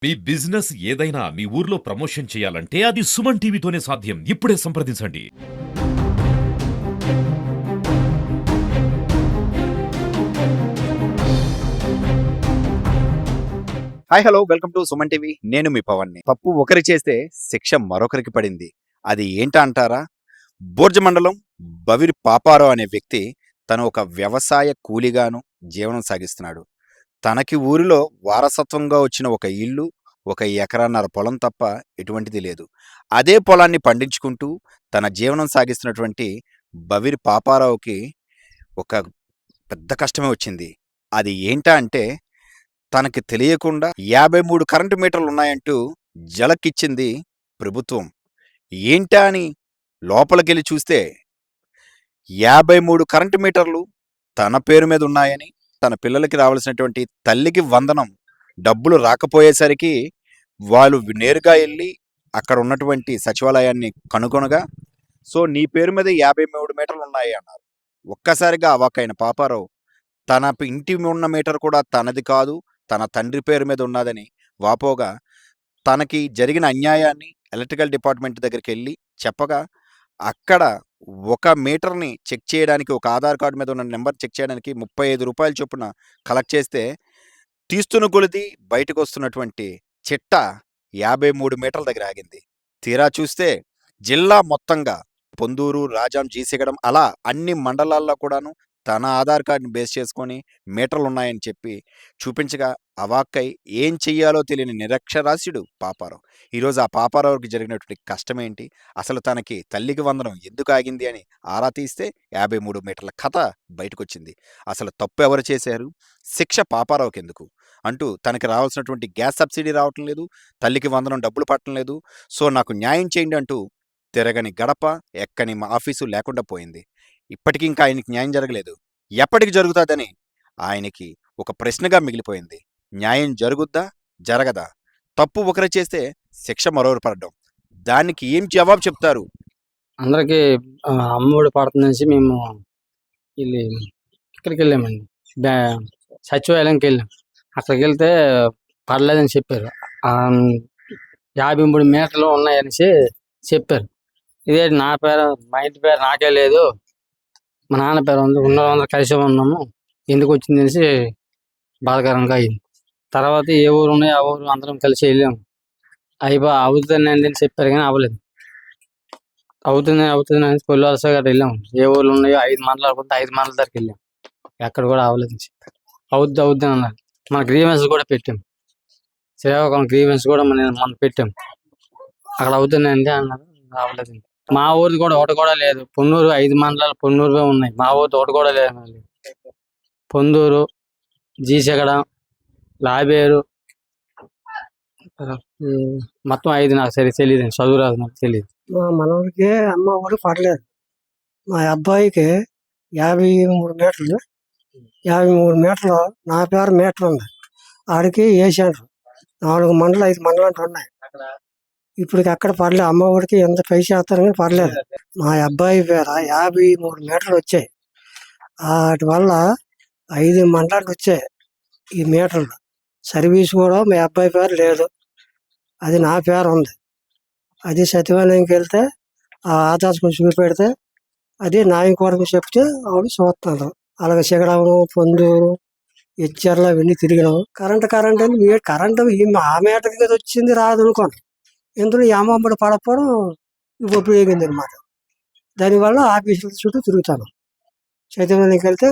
మీ business ఏదైనా మీ ఊర్లో promotion చేయాలంటే అది సుమన్ టీవీతోనే సాధ్యం. ఇప్పుడే సంప్రదించండి. Hi hello welcome to Suman TV. నేను మీ పవన్ని. తప్పు ఒకరి చేస్తే శిక్ష మరొకరికి పడింది. అది ఏంటా అంటారా? బోర్జ మండలం బవిరి పాపారావు అనే వ్యక్తి తను ఒక వ్యవసాయ కూలిగాను జీవనం సాగిస్తున్నాడు. తనకి ఊరిలో వారసత్వంగా వచ్చిన ఒక ఇల్లు, ఒక ఎకరాన్నర పొలం తప్ప ఎటువంటిది లేదు. అదే పొలాన్ని పండించుకుంటూ తన జీవనం సాగిస్తున్నటువంటి బవిరి పాపారావుకి ఒక పెద్ద కష్టమే వచ్చింది. అది ఏంటా అంటే తనకి తెలియకుండా 53 కరెంటు మీటర్లున్నాయంటూ జలకిచ్చింది ప్రభుత్వం. ఏంటా అని లోపలికెళ్ళి చూస్తే 53 కరెంటు మీటర్లు తన పేరు మీద ఉన్నాయని, తన పిల్లలకి రావాల్సినటువంటి తల్లికి వందనం డబ్బులు రాకపోయేసరికి వాళ్ళు నేరుగా ఎళ్ళి అక్కడ ఉన్నటువంటి సచివాలయాన్ని కనుగొనగా, సో నీ పేరు మీద 53 మీటర్లున్నాయి అన్నారు. ఒక్కసారిగా అవాక్కయిన పాపారావు తన ఇంటి ఉన్న మీటర్ కూడా తనది కాదు, తన తండ్రి పేరు మీద ఉన్నదని వాపోగా, తనకి జరిగిన అన్యాయాన్ని ఎలక్ట్రికల్ డిపార్ట్మెంట్ దగ్గరికెళ్ళి చెప్పగా, అక్కడ ఒక మీటర్‌ని చెక్ చేయడానికి, ఒక ఆధార్ కార్డ్ మీద ఉన్న నంబర్ చెక్ చేయడానికి రూ. 35 చొప్పున కలెక్ట్ చేస్తే, తీస్తున్న కొలిది బయటకొస్తున్నటువంటి చిట్ట 53 మీటర్ల దగ్గర ఆగింది. తీరా చూస్తే జిల్లా మొత్తంగా పొందూరు, రాజాం, జీసిగడం అలా అన్ని మండలాల్లో కూడాను తన ఆధార్ కార్డ్‌ని బేస్ చేసుకొని మీటర్లున్నాయని చెప్పి చూపించగా అవాక్కై ఏం చెయ్యాలో తెలియని నిరక్షరాస్యుడు పాపారావు. ఈరోజు ఆ పాపారావుకి జరిగినటువంటి కష్టమేంటి? అసలు తనకి తల్లికి వందనం ఎందుకు ఆగింది అని ఆరా తీస్తే 53 మీటర్ల కథ బయటకొచ్చింది. అసలు తప్పు ఎవరు చేశారు? శిక్ష పాపారావుకెందుకు? అంటూ తనకి రావాల్సినటువంటి గ్యాస్ సబ్సిడీ రావటం లేదు, తల్లికి వందనం డబ్బులు పట్టడం లేదు. సో నాకు న్యాయం చేయండి అంటూ తిరగని గడప, ఎక్కని ఆఫీసు లేకుండా పోయింది. ఇప్పటికి ఇంకా ఆయనకి న్యాయం జరగలేదు. ఎప్పటికి జరుగుతాదని ఆయనకి ఒక ప్రశ్నగా మిగిలిపోయింది. న్యాయం జరుగుద్దా? జరగదా? తప్పు ఒకరు చేస్తే శిక్ష మరొకరు పడడం. దానికి ఏం జవాబు చెప్తారు? అందరికీ అమ్మఒడి పడుతుందనేసి మేము వీళ్ళు ఇక్కడికి వెళ్ళామండి, సచివాలయంకి వెళ్ళాం. అక్కడికి వెళ్తే పడలేదని చెప్పారు. 53 మీటర్లు ఉన్నాయనేసి చెప్పారు. ఇదే నా పేరు, మా ఇంటి పేరు నాకే లేదు, మా నాన్న పేరు ఉంది, అందరూ కలిసి ఉన్నాము, ఎందుకు వచ్చింది అనేసి బాధాకరంగా అయింది. తర్వాత ఏ ఊరు ఉన్నాయో ఆ ఊరు అందరం కలిసి వెళ్ళాము. అవుతుందండి అని చెప్పారు కానీ అవ్వలేదు. అవుతుంది అని కొల్లు వలస గట్రా వెళ్ళాము. ఏ ఊర్లు ఉన్నాయో 5 మండలాలు కొంత 5 మండల దగ్గరికి వెళ్ళాం. ఎక్కడ కూడా అవ్వలేదు అని చెప్పారు. అవుద్ది అని అన్నారు. మన గ్రీవెన్స్ కూడా పెట్టాం. శ్రీకాకుళం గ్రీవెన్స్ కూడా మనం పెట్టాం. అక్కడ అవుతుందండి అన్నారు, అవ్వలేదు. మా ఊరిది కూడా ఒకటి కూడా లేదు. పొన్నూరు 5 మండలాలు పొన్నూరువే ఉన్నాయి. మా ఊరిది ఒకటి కూడా లేదు. పొందూరు, జీసగడ, లాబేరు, మొత్తం 5 నాకు సరే తెలియదు, చదువు రాదు, నాకు తెలియదు. మా మనవడికి అమ్మ ఒడి పడలేదు. మా అబ్బాయికి 53 మీటర్లు 53 మీటర్లు నా పేరు మీటర్ ఉంది. ఆడికి వేసాడు. 4 మండలం 5 మండలాలు ఉన్నాయి. ఇప్పుడు అక్కడ పడలేదు. అమ్మ ఒడికి ఎంత పై చేస్తారు కానీ పడలేదు. మా అబ్బాయి పేర 53 మీటర్లు వచ్చాయి. వాటి వల్ల 5 మండలాలు వచ్చాయి ఈ మీటర్లు. సర్వీస్ కూడా మా అబ్బాయి పేరు లేదు, అది నా పేరు ఉంది. అది సచివాలయంకి వెళ్తే ఆ ఆధార్ చూపెడితే అది న్యాయం కొరకు చెప్తే ఆవిడ చూస్తున్నారు. అలాగే శిగడము, పొందూరు, హెచ్చర్లు అవన్నీ తిరిగినాము. కరెంట్ అని కరెంటు ఆ మీటర్కి కదా వచ్చింది, రాదు అనుకోండి. ఇందులో ఈ అమ్మమ్మడి పడకపోవడం ఉపయోగింది అనమాట. దానివల్ల ఆఫీసుల చుట్టూ తిరుగుతాను. సచివాలయంకి వెళ్తే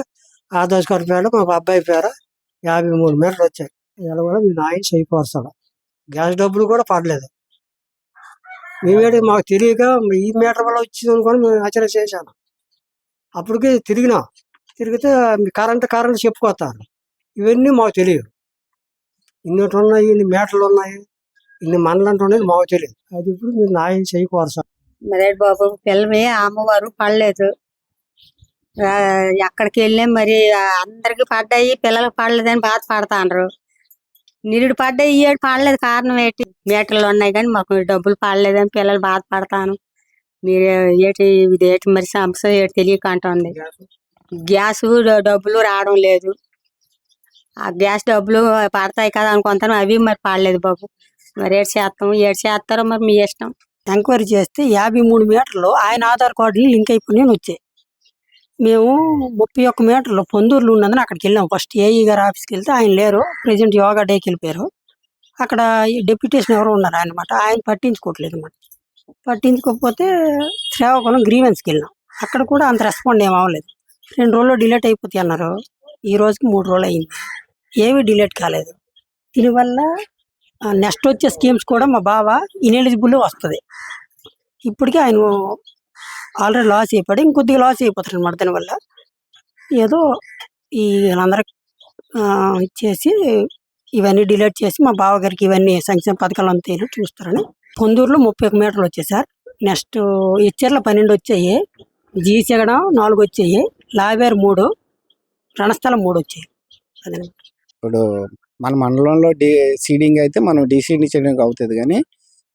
ఆధార్ కార్డు పేరు మా అబ్బాయి పేరు 53 మీటర్లు వచ్చాయి. ఇలా కూడా మీ న్యాయం చేయిపోస్తాడు. గ్యాస్ డబ్బులు కూడా పడలేదు. మేమేంటి మాకు తెలియక ఈ మీటర్ వల్ల వచ్చింది అనుకోని మేము హెచ్చరిక చేశాను. అప్పటికి తిరిగితే కరెంట్ చెప్పుకొస్తారు. ఇవన్నీ మాకు తెలియదు. ఇన్నోటి ఉన్నాయి, ఇన్ని మీటర్లు ఉన్నాయి, ఇన్ని మండలంటూ ఉన్నది మాకు తెలియదు. అది ఇప్పుడు మీరు న్యాయం చేయకూడదు. మరేడు బాబు పిల్లమే అమ్మవారు పడలేదు. ఎక్కడికి వెళ్ళాం మరి అందరికి పడ్డాయి, పిల్లలకు పడలేదని బాధపడతాండ్రు. నిరుడు పడ్డాయి, ఈ ఏడు పడలేదు. కారణం ఏంటి? మీటర్లు ఉన్నాయి కానీ మాకు డబ్బులు పడలేదని పిల్లలు బాధపడతాను. మీరు ఇదేటి మరి సమస్య ఏటి తెలియక అంటుంది. గ్యాస్ డబ్బులు రావడం లేదు. ఆ గ్యాస్ డబ్బులు పడతాయి కదా అనుకుంటాను, అవి మరి పడలేదు బాబు. మరి ఏడు చేస్తారో మరి మీ ఇష్టం. ఎంక్వైరీ చేస్తే 53 మీటర్లు ఆయన ఆధార్ కార్డులు లింక్ అయిపోయి వచ్చాయి. మేము 31 మీటర్లు పొందూరులో ఉన్నందున అక్కడికి వెళ్ళాం. ఫస్ట్ ఏఈ గారు ఆఫీస్కి వెళ్తే ఆయన లేరు, ప్రెసిడెంట్ యోగా డేకి వెళ్ళిపోయారు. అక్కడ డెప్యుటేషన్ ఎవరో ఉన్నారు అనమాట, ఆయన పట్టించుకోవట్లేదు అనమాట. పట్టించుకోకపోతే శ్రీకాకుళం గ్రీవెన్స్కి వెళ్ళాం. అక్కడ కూడా అంత రెస్పాండ్ ఏం అవ్వలేదు. 2 రోజుల్లో డిలేట్ అయిపోతాయి అన్నారు. ఈ రోజుకి 3 రోజులు అయింది, ఏమీ డిలేట్ కాలేదు. దీనివల్ల నెక్స్ట్ వచ్చే స్కీమ్స్ కూడా మా బావ ఇనెలిజిబుల్ వస్తుంది. ఇప్పటికీ ఆయన ఆల్రెడీ లాస్ అయిపోయాడు, ఇంకొద్దిగా లాస్ అయిపోతారు అనమాట. దానివల్ల ఏదో ఈ వీళ్ళందరికి ఇచ్చేసి ఇవన్నీ డిలీట్ చేసి మా బావగారికి ఇవన్నీ సంక్షేమ పథకాలు అంతా చూస్తారని. పొందూరులో 31 మీటర్లు వచ్చాయి సార్. నెక్స్ట్ ఇచ్చర్ల 12 వచ్చాయి, జీసెగడం 4 వచ్చాయి, లావేరు 3, రణస్థలం 3 వచ్చాయి. అదే ఇప్పుడు మన మండలంలో సీడింగ్ అయితే మనం డీసీడింగ్ చేయడానికి అవుతుంది, కానీ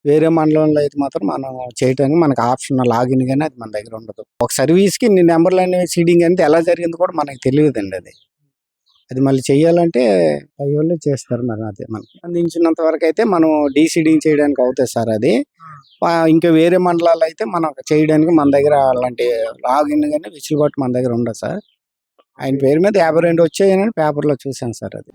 వేరే మండలంలో అయితే మాత్రం మనం చేయడానికి మనకు ఆప్షన్ లాగిన్ కానీ అది మన దగ్గర ఉండదు. ఒక సర్వీస్కి ఇన్ని నెంబర్లు అనేవి సీడింగ్ అంటే ఎలా జరిగింది కూడా మనకు తెలియదండి. అది మళ్ళీ చేయాలంటే పై వాళ్ళు చేస్తారు. మరి అదే మనకు అందించినంత వరకు అయితే మనం డీసీడింగ్ చేయడానికి అవుతుంది సార్. అది ఇంకా వేరే మండలాలు అయితే మనం చేయడానికి మన దగ్గర అలాంటి లాగిన్ కానీ వెసులుబాటు మన దగ్గర ఉండదు సార్. ఆయన పేరు మీద 52 వచ్చాయని పేపర్లో చూశాను సార్. అది